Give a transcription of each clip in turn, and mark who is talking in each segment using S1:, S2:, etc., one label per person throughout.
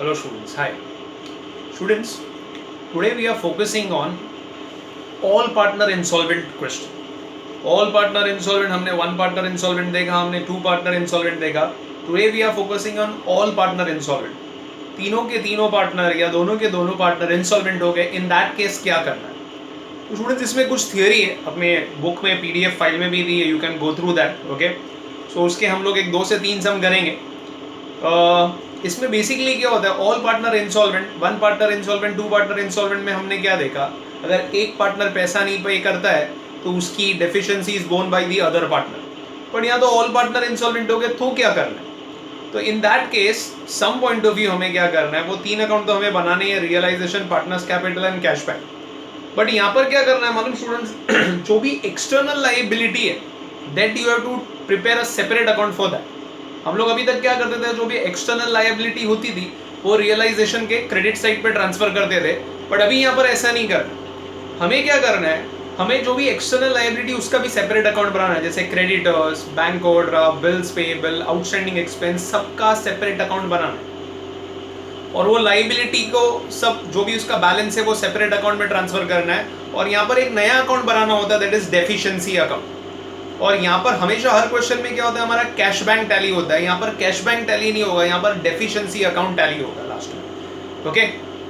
S1: Hello students, hi. Students, today we are focusing on all partner insolvent question. All partner insolvent, हमने one partner insolvent देखा, हमने two partner insolvent देखा. Today we are focusing on all partner insolvent. तीनों के तीनों partner या दोनों के दोनों पार्टनर इंसॉल्वेंट हो गए, इन दैट केस क्या करना है? तो स्टूडेंट्स इसमें कुछ थियोरी है, अपने बुक में पीडीएफ फाइल में भी दी है, you can go through that. Okay, so उसके हम लोग एक 2 से 3 सम करेंगे. इसमें बेसिकली क्या होता है, all partner insolvent, one partner insolvent, two partner insolvent में हमने क्या देखा, अगर एक पार्टनर पैसा नहीं पे करता है तो उसकी deficiency is borne by the other partner. But यहाँ तो ऑल पार्टनर इंसॉल्वेंट हो गए, तो क्या करना है? तो in that case some point of view हमें क्या करना है, वो 3 अकाउंट तो हमें बनाने हैं, realisation, partners capital and cash back. But यहाँ पर क्या करना है मालूम स्टूडेंट्स, जो भी एक्सटर्नल लायबिलिटी है that you have to prepare a separate account for that. हम लोग अभी तक क्या करते थे, जो भी एक्सटर्नल लायबिलिटी होती थी वो रियलाइजेशन के क्रेडिट साइड पे ट्रांसफर करते थे. बट अभी यहाँ पर ऐसा नहीं करना. हमें क्या करना है, हमें जो भी एक्सटर्नल लायबिलिटी उसका भी सेपरेट अकाउंट बनाना है, जैसे creditors, bank overdraft, bills payable, outstanding expense, सबका सेपरेट अकाउंट बनाना है. और वो लायबिलिटी को सब जो भी उसका बैलेंस है वो सेपरेट अकाउंट में ट्रांसफर करना है. और यहाँ पर एक नया अकाउंट बनाना होता है, दैट इज डेफिशिएंसी अकाउंट. और यहाँ पर हमेशा हर क्वेश्चन में क्या होता है, हमारा कैश बैंक टैली होता है. यहाँ पर कैश बैंक टैली नहीं होगा, यहाँ पर डेफिशिएंसी अकाउंट टैली होगा लास्ट में. ओके,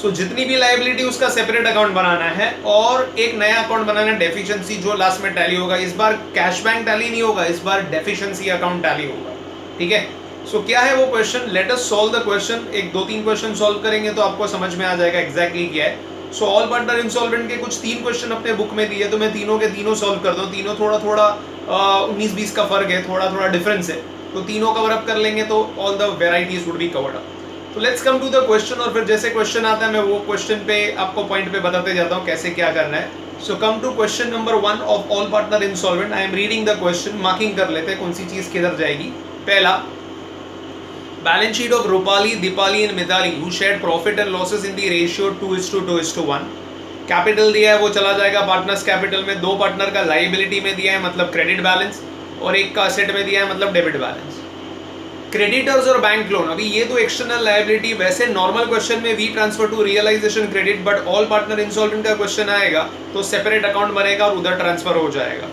S1: सो जितनी भी लायबिलिटी उसका सेपरेट अकाउंट बनाना है और एक नया अकाउंट बनाना है डेफिशिएंसी, जो लास्ट में टैली होगा. इस बार कैश बैंक टैली नहीं होगा, इस बार डेफिशिएंसी अकाउंट टैली होगा. ठीक है, सो क्या है वो question, let us solve the question. एक 2-3 क्वेश्चन सॉल्व करेंगे तो आपको समझ में आ जाएगा एग्जैक्टली क्या है. सो ऑल पार्टनर इंसॉल्वेंट के कुछ 3 क्वेश्चन अपने बुक में दिए, तो मैं तीनों के तीनों सॉल्व कर दूं. तीनों थोड़ा थोड़ा 19-20 का फर्क है, थोड़ा थोड़ा डिफरेंस है, तो तीनों कवर अप कर लेंगे तो all the varieties would be covered up. तो let's come to the question, और फिर जैसे क्वेश्चन आता है मैं वो क्वेश्चन पे आपको पॉइंट पे बताते जाता हूँ कैसे क्या करना है. So come to question number 1 of all partner insolvent. I am reading the question, marking कर लेते हैं कौन सी चीज किधर जाएगी. पहला, balance sheet of Rupali, Deepali and Mitali who shared profit and losses in the ratio 2:2:1. Capital दिया है वो चला जाएगा पार्टनर्स कैपिटल में. 2 पार्टनर का लायबिलिटी में दिया है मतलब क्रेडिट बैलेंस, और एक का असेट में दिया है मतलब डेबिट बैलेंस. क्रेडिटर्स और बैंक लोन, अभी ये तो एक्सटर्नल लायबिलिटी. वैसे नॉर्मल क्वेश्चन में we transfer to realisation credit, but all partner insolvent का क्वेश्चन आएगा तो सेपरेट अकाउंट बनेगा और उधर ट्रांसफर हो जाएगा.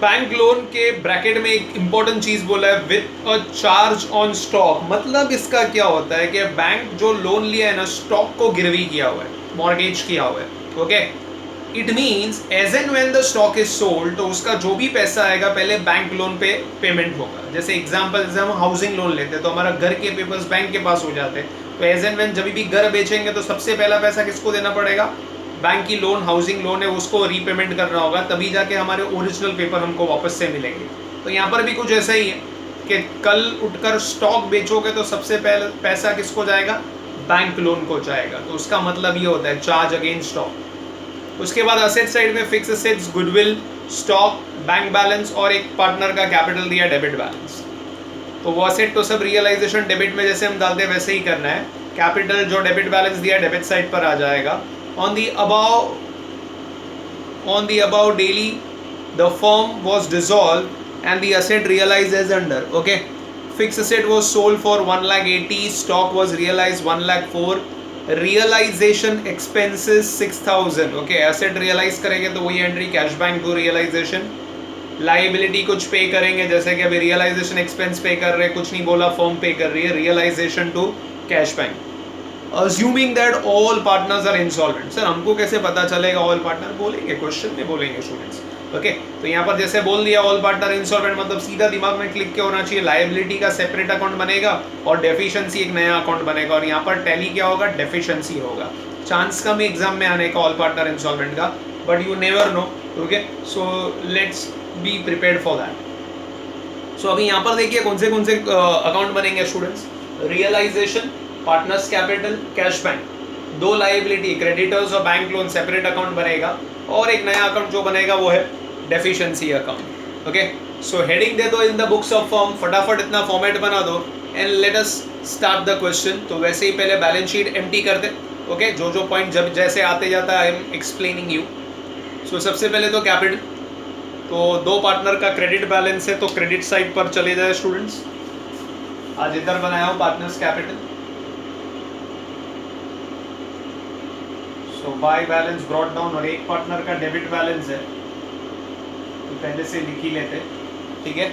S1: बैंक लोन के ब्रैकेट में एक इंपॉर्टेंट चीज बोला है, with a charge on stock. मतलब इसका क्या होता है कि बैंक जो लोन लिया है ना, स्टॉक को गिरवी किया हुआ है, मॉर्गेज किया हुआ है. Okay, it means as and when the stock is sold, तो उसका जो भी पैसा आएगा पहले बैंक लोन पे पेमेंट होगा. जैसे एग्जांपल, जैसे हम हाउसिंग लोन लेते हैं तो हमारा घर के पेपर्स बैंक के पास हो जाते हैं, तो एज एंड व्हेन जब भी घर बेचेंगे तो सबसे पहला पैसा किसको देना पड़ेगा, बैंक की लोन, हाउसिंग लोन है उसको रीपेमेंट करना होगा, तभी जाके हमारे ओरिजिनल पेपर हमको वापस से मिलेंगे. तो यहाँ पर भी कुछ ऐसा ही है कि कल उठकर स्टॉक बेचोगे तो सबसे पहले पैसा किसको जाएगा, बैंक लोन को जाएगा. तो उसका मतलब ये होता है चार्ज अगेंस्ट स्टॉक. उसके बाद असेट साइड में fix assets, goodwill, stock, bank balance और एक पार्टनर का कैपिटल दिया डेबिट बैलेंस. तो वो असेट तो सब रियलाइजेशन डेबिट में जैसे हम डालते हैं वैसे ही करना है. कैपिटल जो डेबिट बैलेंस दिया डेबिट साइड पर आ जाएगा. On the above daily, the firm was dissolved and the asset realized as under. Okay, fixed asset was sold for 1,80,000, stock was realized 1,04,000, realization expenses 6,000. Okay, asset realize करेंगे तो वही entry, cash bank to realisation. Liability कुछ पे करेंगे, जैसे कि अभी realisation expense पे कर रहे हैं, कुछ नहीं बोला, फर्म पे कर रही है, realisation to cash bank. Assuming that all partners are insolvent. Sir हमको कैसे पता चलेगा all partner, बोलेंगे क्वेश्चन में बोलेंगे स्टूडेंट्स. ओके, तो यहाँ पर जैसे बोल दिया ऑल पार्टनर इंसॉल्वेंट, मतलब सीधा दिमाग में क्लिक क्या होना चाहिए, लायबिलिटी का सेपरेट अकाउंट बनेगा और डेफिशिएंसी एक नया अकाउंट बनेगा, और यहाँ पर टैली क्या होगा, डेफिशिएंसी होगा. चांस कम है एग्जाम में आने का ऑल पार्टनर इंसॉल्वेंट का, but you never know. Okay, so let's be prepared for that. So अभी यहाँ पर देखिए कौन से अकाउंट बनेंगे students. Realisation, partners capital, cash bank. 2 liability, creditors और बैंक लोन, सेपरेट अकाउंट बनेगा, और एक नया अकाउंट जो बनेगा वो है deficiency account. Okay, so heading दे दो in the books of form, फटाफट इतना फॉर्मेट बना दो and let us start the question. तो वैसे ही पहले बैलेंस शीट एम्प्टी करते. ओके, जो पॉइंट जब जैसे आते जाता है आई एम एक्सप्लेनिंग यू. सो सबसे पहले तो कैपिटल, तो 2 पार्टनर का क्रेडिट बैलेंस है तो क्रेडिट साइड पर चले जाए स्टूडेंट्स. आज इधर बनाया हूँ partners capital. So by balance brought down और एक पार्टनर का डेबिट बैलेंस है तो पहले से लिख ही लेते, ठीक है।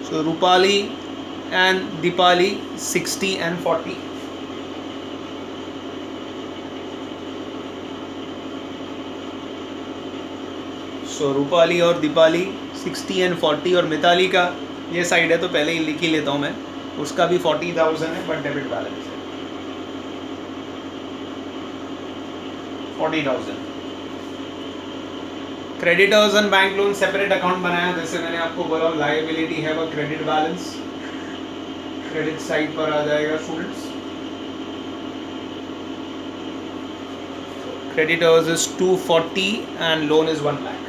S1: सो रूपाली एंड दीपाली 60 and 40. सो रूपाली और दीपाली 60 and 40 और मिताली का ये साइड है तो पहले ही लिख ही लेता हूँ मैं, उसका भी 40,000 है बट डेबिट बैलेंस है 40,000. Creditors and bank loan separate account बनाया, जैसे मैंने आपको बोला लायबिलिटी है वो क्रेडिट बैलेंस, क्रेडिट साइड पर आ जाएगा students. Creditors is 240 and loan is 1 lakh.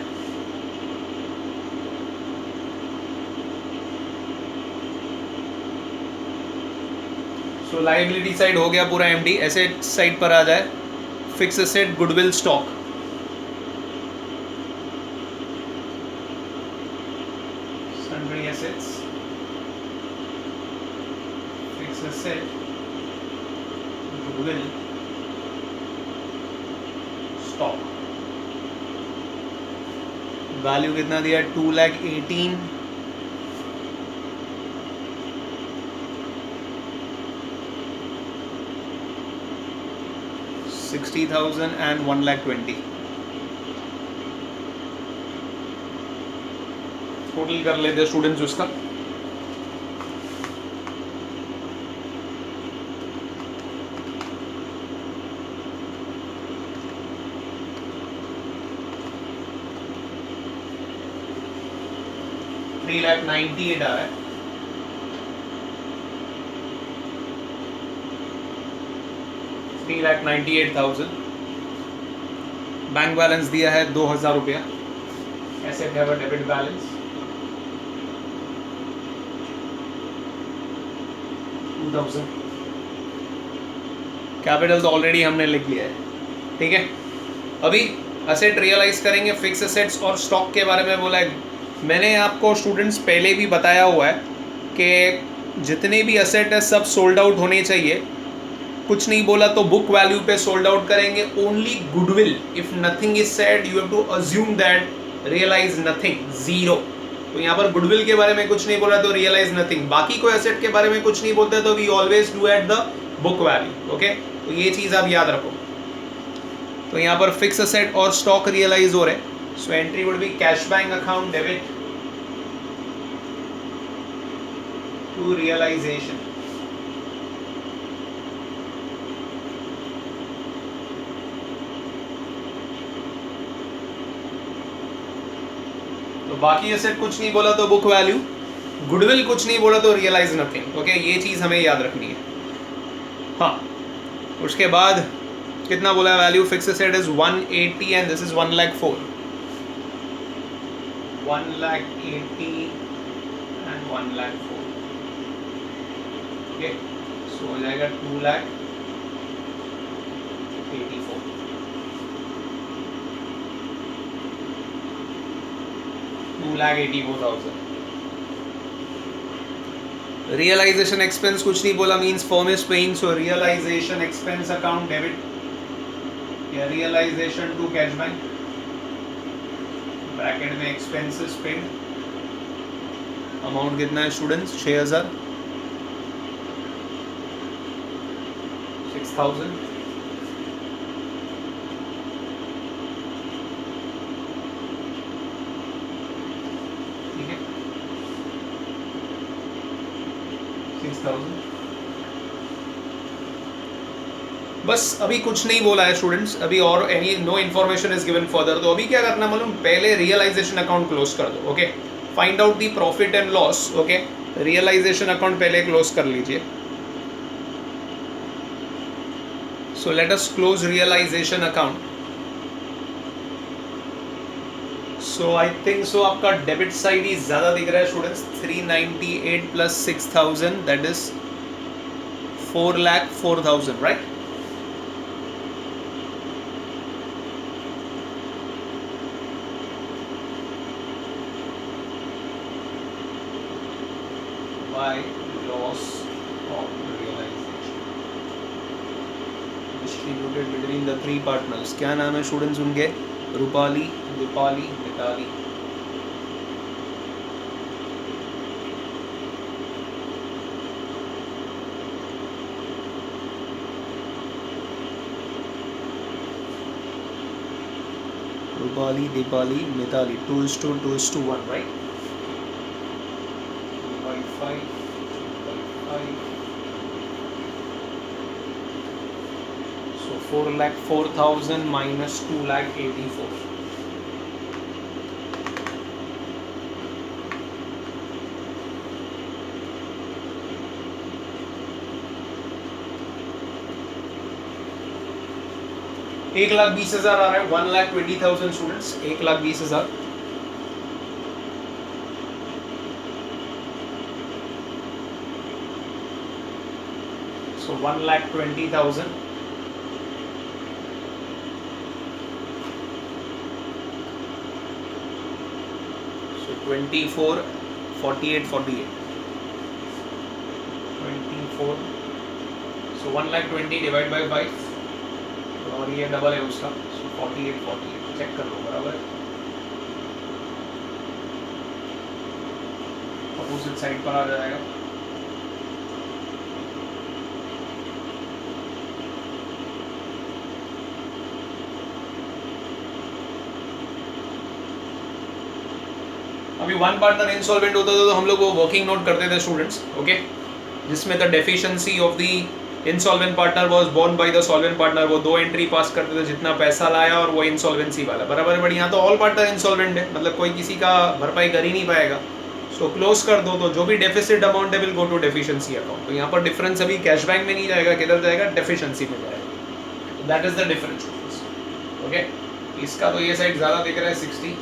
S1: So liability side हो गया पूरा एमडी. एसेट साइड पर आ जाए, fix asset, goodwill, stock. Sundry assets, fix asset, goodwill, stock. Value कितना दिया? 2,18,000. 60,000 and 1,20,000. टोटल कर लेते स्टूडेंट्स उसका. $3,98,000 आ रहा है. $3,98,000. बैंक बैलेंस दिया है 2,000 रुपया. एसेट है डेबिट बैलेंस 2,000. कैपिटल तो ऑलरेडी हमने लिख लिया है, ठीक है. अभी एसेट रियलाइज करेंगे. फिक्स एसेट्स और स्टॉक के बारे में बोला है मैंने आपको स्टूडेंट्स, पहले भी बताया हुआ है कि जितने भी एसेट है सब सोल्ड आउट होने चाहिए. कुछ नहीं बोला तो बुक वैल्यू पे सोल्ड आउट करेंगे. Only goodwill, if nothing is said you have to assume that realise nothing, zero. तो यहाँ पर गुडविल के बारे में कुछ नहीं बोला तो रियलाइज नथिंग. बाकी कोई एसेट के बारे में कुछ नहीं बोलते तो we always do at the book value. Okay, तो ये चीज आप याद रखो. तो यहाँ पर फिक्स एसेट और स्टॉक रियलाइज हो रहे. So entry would be cash bank account debit to realisation. तो बाकी एसेट कुछ नहीं बोला तो बुक वैल्यू, गुडविल कुछ नहीं बोला तो रियलाइज नथिंग. ओके, ये चीज हमें याद रखनी है. हाँ, उसके बाद कितना बोला है value? Fix asset is 180 and this is 1,04,000. 1,80,000 and 1,04,000. Okay, so हो जाएगा 2,84,000. 2,84,000. रियलाइजेशन एक्सपेंस कुछ नहीं बोला, means firm is paying. So realisation expense account debit या realisation to cash bank, bracket में एक्सपेंसेस पेड. अमाउंट कितना है स्टूडेंट्स? 6,000. 6,000. ठीक है, 6,000. बस अभी कुछ नहीं बोला है स्टूडेंट्स, अभी और any no information is given further. तो अभी क्या करना मालूम? पहले रियलाइजेशन अकाउंट क्लोज कर दो. Okay, find out the profit and loss. Okay, realisation account पहले क्लोज कर लीजिए. So let us close realisation account. So I think so आपका डेबिट साइड ही ज्यादा दिख रहा है students. 398 plus 6,000 that is 4,04,000, right? By loss of realization. Distributed between the 3 partners. क्या नाम है स्टूडेंट्स उनके? Rupali, Deepali, Mitali. Rupali, Dipali, Mitali. 2:1, right? 2/5, 2/5. So 4,04,000 minus 2,84,000. एक लाख 20,000 आ रहा है. 1,20,000 students. 1,20,000. So 1,20,000. So 24, 48, 48. 24. So 1,20,000 divided by 5. और ये डबल है उसका. So 48, 48. चेक कर लो बराबर. अपोजिट साइड पर आ जाएगा. अभी वन पार्टनर इंसॉल्वेंट होता था तो हम लोग वो वर्किंग नोट करते थे स्टूडेंट्स. ओके, जिसमें the deficiency of the insolvent partner was borne by the solvent partner. वो 2 एंट्री पास करते थे जितना पैसा लाया और वो इंसॉल्वेंसी वाला बराबर. बट यहाँ तो ऑल पार्टनर इंसॉल्वेंट है, मतलब कोई किसी का भरपाई कर ही नहीं पाएगा. सो क्लोज कर दो तो जो भी डेफिसिट अमाउंट है will go to deficiency account. तो यहाँ पर डिफरेंस अभी कैश बैंक में नहीं जाएगा, किधर जाएगा? डेफिशिएंसी में जाएगा. That is the difference. Okay, इसका तो ये साइड ज़्यादा दिख रहा है 60.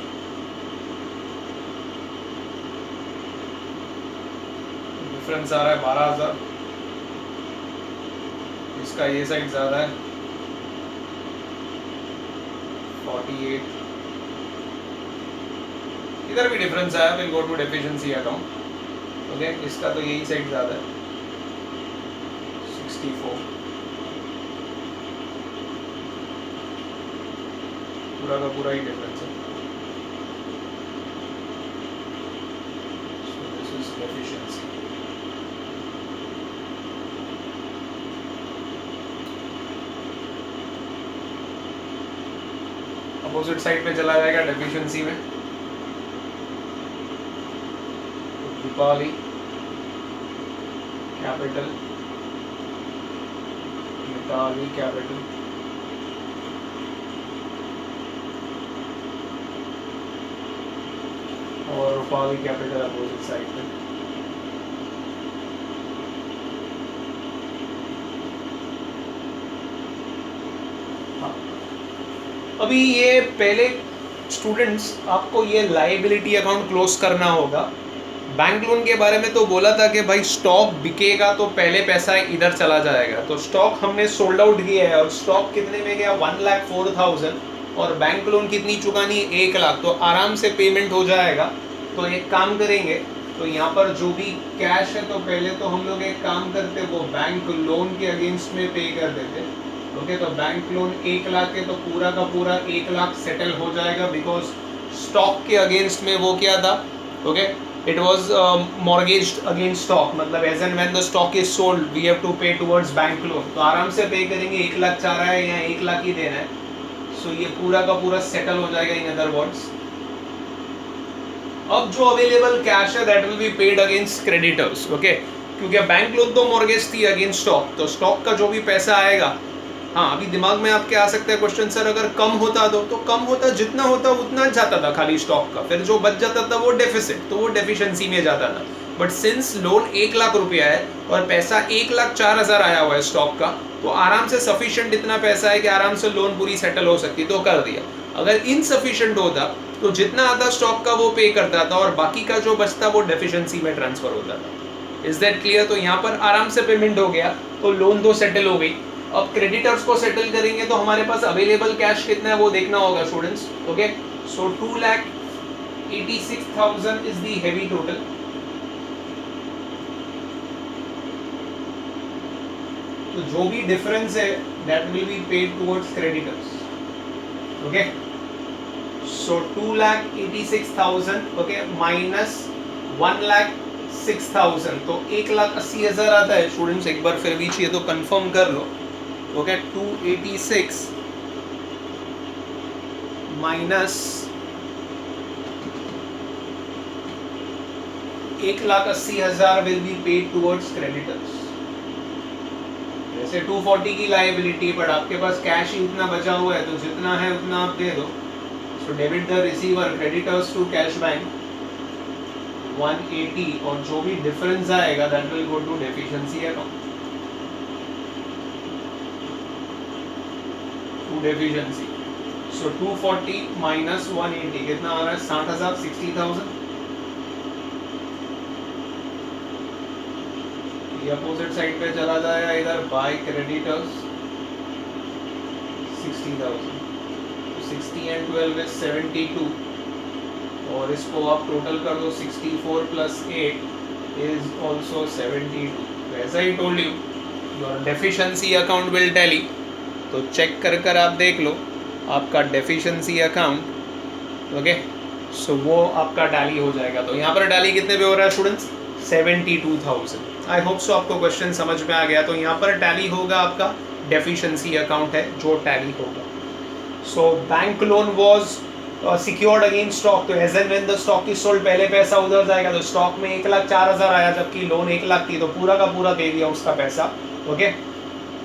S1: डिफरेंस आ रहा है 12,000. इसका ये साइड ज़्यादा है 48. इधर भी डिफरेंस आया, will go to deficiency account. Okay, इसका तो यही साइड ज़्यादा है 64. पूरा का पूरा ही डिफरेंस है. So this is deficiency. Opposite side पे चला जाएगा डेफिशिएंसी में. दीपावली कैपिटल, मिताली कैपिटल, और रूपाली कैपिटल अपोजिट साइड पे. अभी ये पहले स्टूडेंट्स आपको ये लायबिलिटी अकाउंट क्लोज करना होगा. बैंक लोन के बारे में तो बोला था कि भाई स्टॉक बिकेगा तो पहले पैसा इधर चला जाएगा. तो स्टॉक हमने सोल्ड आउट किया है और स्टॉक कितने में गया? 1,04,000. और बैंक लोन कितनी चुकानी है? 1 लाख. तो आराम से पेमेंट हो जाएगा. तो एक काम करेंगे, तो यहाँ पर जो भी कैश है तो पहले तो हम लोग एक काम करते, वो बैंक लोन के अगेंस्ट में पे कर देते. ओके, तो बैंक लोन 1 लाख है तो पूरा का पूरा 1 लाख सेटल हो जाएगा. बिकॉज स्टॉक के अगेंस्ट में वो क्या था? Okay, it was mortgaged against stock. मतलब as and when the stock is sold we have to pay towards bank loan. तो आराम से पे करेंगे. 1 लाख चाह रहा है या 1 लाख ही देना है. सो ये पूरा का पूरा सेटल हो जाएगा इन अदर वर्ड्स. अब जो अवेलेबल कैश है that will be paid against creditors. Okay, क्योंकि बैंक लोन तो मॉर्गेज थी अगेंस्ट स्टॉक. तो स्टॉक का जो भी पैसा आएगा, हाँ अभी दिमाग में आपके आ सकता है क्वेश्चन, सर अगर कम होता तो कम होता, जितना होता उतना जाता था खाली स्टॉक का. फिर जो बच जाता था वो डेफिसिट, तो वो डेफिशिएंसी में जाता था. बट सिंस लोन 1 लाख रुपया है और पैसा 1,04,000 आया हुआ है स्टॉक का, तो आराम से सफिशिएंट इतना पैसा है कि आराम से लोन पूरी सेटल हो सकती. तो कर दिया. अगर इनसफिशिएंट होता तो जितना आता स्टॉक का वो पे करता था और बाकी का जो बचता वो डेफिशिएंसी में ट्रांसफर होता था. Is that clear? तो यहाँ पर आराम से पेमेंट हो गया तो लोन तो सेटल हो गई. अब क्रेडिटर्स को सेटल करेंगे तो हमारे पास अवेलेबल कैश कितना है वो देखना होगा students. Okay, so 2,86,000 is the heavy total. तो जो भी डिफरेंस है that will be paid towards creditors. Okay, so 2,86,000 okay minus 1,06,000 तो 1,80,000 आता है. स्टूडेंट्स एक बार फिर भी चाहिए तो कंफर्म कर लो. Okay, 286 minus 1,80,000 will be paid towards creditors. जैसे 240 की लायबिलिटी पर आपके पास कैश ही उतना बचा हुआ है तो जितना है उतना आप दे दो. So debit the receiver creditors to cash bank 180 और जो भी डिफरेंस आएगा that will go to deficiency account. To deficiency. So 240 minus 180 कितना आ रहा है? 60,000 60,000. ये अपोजिट साइड पे चला जाएगा इधर बाय क्रेडिटर्स 60,000. 60 एंड 12 is 72 और इसको आप टोटल कर दो 64 प्लस 8 इज ऑल्सो 72. वैसा he told you your deficiency account will tally. तो चेक कर कर आप देख लो आपका डेफिशिएंसी अकाउंट. ओके, सो वो आपका टैली हो जाएगा. तो यहाँ पर टैली कितने पे हो रहा है स्टूडेंट्स? 72,000. आई होप सो आपको क्वेश्चन समझ में आ गया. तो यहाँ पर टैली होगा आपका डेफिशिएंसी अकाउंट है जो टैली होगा. So bank loan was secured against stock. तो as and when the stock is sold पहले पैसा उधर जाएगा. तो स्टॉक में 1,04,000 आया जबकि लोन 1,00,000 थी तो पूरा का पूरा दे दिया उसका पैसा. ओके,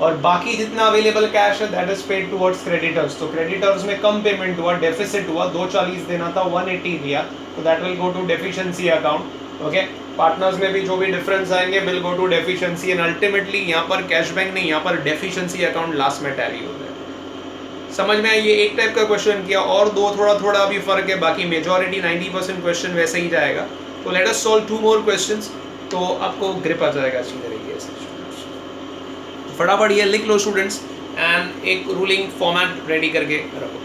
S1: और बाकी जितना अवेलेबल कैश है that is paid towards creditors. तो क्रेडिटर्स में कम पेमेंट हुआ, डेफिसिट हुआ, 240 देना था 180 दिया तो that will go to deficiency account. Okay, partners में भी जो भी डिफरेंस आएंगे will go to deficiency and ultimately यहाँ पर कैश बैंक नहीं, यहाँ पर डेफिशिएंसी अकाउंट लास्ट में टैली हो जाएगा. समझ में आया? ये एक टाइप का क्वेश्चन किया और दो थोड़ा थोड़ा अभी फर्क है. बाकी मेजॉरिटी 90% क्वेश्चन वैसे ही जाएगा. तो let us solve 2 more questions तो आपको ग्रिप आ जाएगा अच्छी तरीके से. फटाफट ये लिख लो स्टूडेंट्स एंड एक रूलिंग फॉर्मेट रेडी करके रखो.